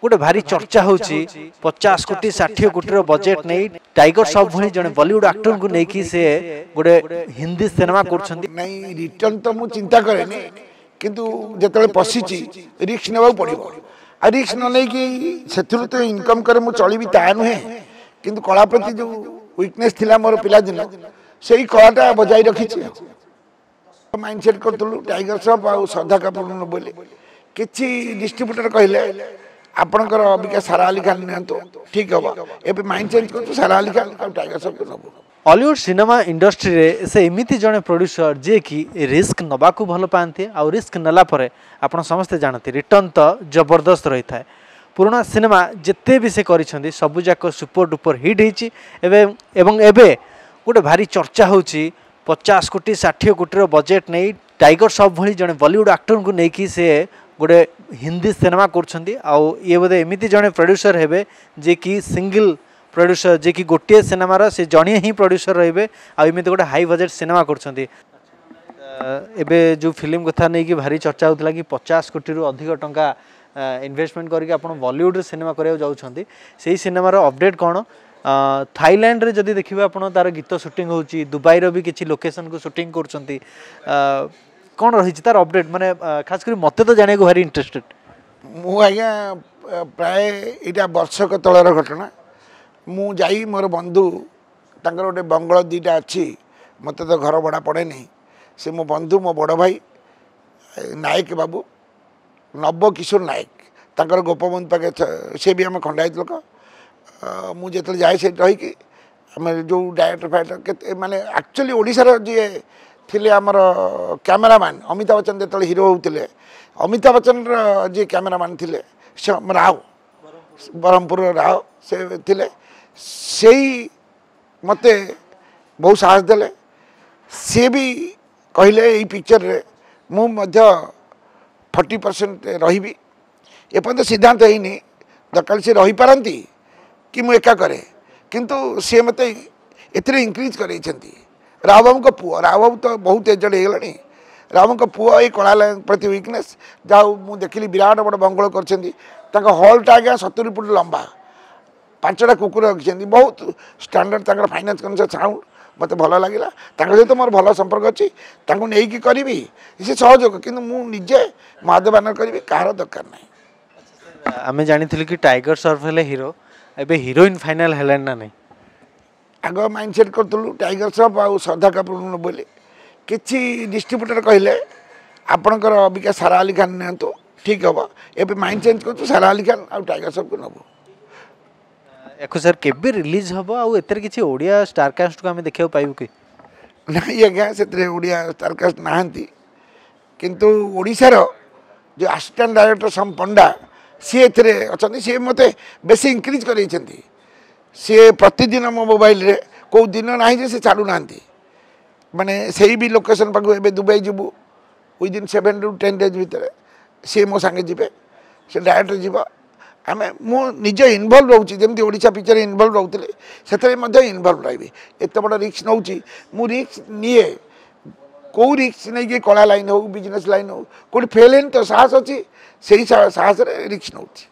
गोटे भारी चर्चा होची 50 कोटी 60 कोटी बजेट नहीं टाइगर श्रॉफ भली जने बॉलीवुड एक्टर को नहीं कि से गोटे हिंदी सिनेमा करछंती नहीं रिटर्न तो मु चिंता करे नहीं किंतु जेतले पसिची रिस्क नेबा पड़िबो आ रिस्क न नै कि सेथुर तो इनकम करे मु चलीबी ता नुहे किंतु कला प्रति जो वीकनेस थिला मोर पिला दिन सेही कलाटा बजाई रखिछि माइंडसेट करतलु टाइगर श्रॉफ आ श्रद्धा कपूर न बोले किछि डिस्ट्रीब्यूटर कहले आपणकर अबिका सारा अली खान नियंतो ठीक हबो एबे माइंड चेंज करतो सारा अली खान आ टाइगर श्रॉफ को नबो हॉलीवुड सिनेमा इंडस्ट्री रे से एमिति जने प्रोड्यूसर जे कि रिस्क नबा को भल पाते आ रिस्क नला परे आपण समस्त जानते रिटर्न तो जबरदस्त रही था पुराना सिनेमा जिते भी से करिसेंती सब जाक सुपर डुपर हिट हिची एवं एबे गोटे भारी चर्चा होची 50 कोटी 60 कोटी बजेट नहीं टाइगर श्रॉफ भली जने बॉलीवुड एक्टर को नहीं कि से गोटे हिंदी सिनेमा करछंती आउ ये बोधे एमिति जने प्रोड्यूसर हेबे जे कि सिंगल प्रोड्यूसर जे कि गोटे सिनेमार से जड़े ही प्रोड्यूसर रहिबे आ एमिति गोटे हाई बजेट सिनेमा करछंती एबे जो फिल्म कथा नहीं कि भारी चर्चा होतला कि 50 कोटी रु अधिक टंका इन्वेस्टमेंट करके आपण बॉलीवुड सिनेमा करिया जाउछंती सेही सिनेमार अपडेट कोन थाईलैंड रे जदि देखिबा आपण तार गीत शूटिंग होची दुबई रो भी किछि लोकेशन को शूटिंग करछंती कौन रही तार अपडेट माने खास कर मते तो जाने को भारी इंटरेस्टेड मु आज्ञा प्राय इटा वर्षक तलर घटना मु जाई मोर बंधु तांकर गोटे बंगला दीटा अच्छी मत तो घर भड़ा पड़े नहीं से मो बंधु मो बड़ भाई नायक बाबू नव किशोर नायक तांकर गोपबंधु पाके से भी आम खंडायत लोक मुझे जाए से रही आम जो डायरेक्टर फाइटर माने एक्चुअली ओडिशार जी थिले आमर कैमेरामैन अमिताभ बच्चन जो हिरो होते अमिताभ बच्चन जी कैमेरामैन थिले राव ब्रह्मपुर राव से थिले से मते बहुत साहस देले सी भी कहले यही पिक्चर रे मु मध्य 40% रही एपर्त सिद्धांत होनी दरकार से रही पारती कि मु एका करे किंतु सी मत एथरे इंक्रीज कर राव बाबू को पुआ राव बाबू तो बहुत एजड हो गला राव को पुआ ये कला प्रति वीकनेस जहाँ मुझे देखिली विराट बड़ बंगल कर हॉलटा आज्ञा 70 फुट लंबा 5टा कुकुर रखिंट बहुत स्टैंडर्ड फाइनेंस कनस साउंड मत भल लगे सहित मोर भल संपर्क अच्छी नहीं करी से सहयोग कि मुझे महादेव आनर करी कह दरकार ना आम जानी कि टाइगर श्रॉफ हेले हीरो एबे हीरोइन फाइनल हेलन ना नहीं आग माइंडसेट करतलु टाइगर श्रॉफ आ श्रद्धा कपूर न बोले किछि डिस्ट्रीब्यूटर कहले आपणकर अबिका सारा अली खान नियंतो ठीक हबो एबे माइंड चेंज करतो सारा अली खान आ टाइगर श्रॉफ को नबो एको सर केबे रिलीज हबो आ एतर किछि ओडिया स्टार कास्ट को हम देखियो पाइबु कि नहीं आज्ञा से ओडिया स्टार कास्ट नाहंती किंतु ओडिशार जो असिस्टेंट डायरेक्टर सम पंडा सी एथरे अछंती सी मते बेसी इंक्रीज करैछंती सी प्रतिदिन मो मोबाइल रे को दिन ना से छाड़ू ना माने से भी लोकेशन पाक ए दुबई जीवु विदिन 7 to 10 days भितर सी मो सांगे जीवे से डायरेक्टर जीव आम मुझे इनवल्व रोचे जमी ओडिशा पिक्चर इनवल्व रोते से इनवल्व रही एत बड़ रिस्क नौ मु रिस्क निए कौ रिस्क नहीं कला लाइन हो बिजनेस लाइन हो कौट फेल तो साहस अच्छी से साहस रिस्क नौ।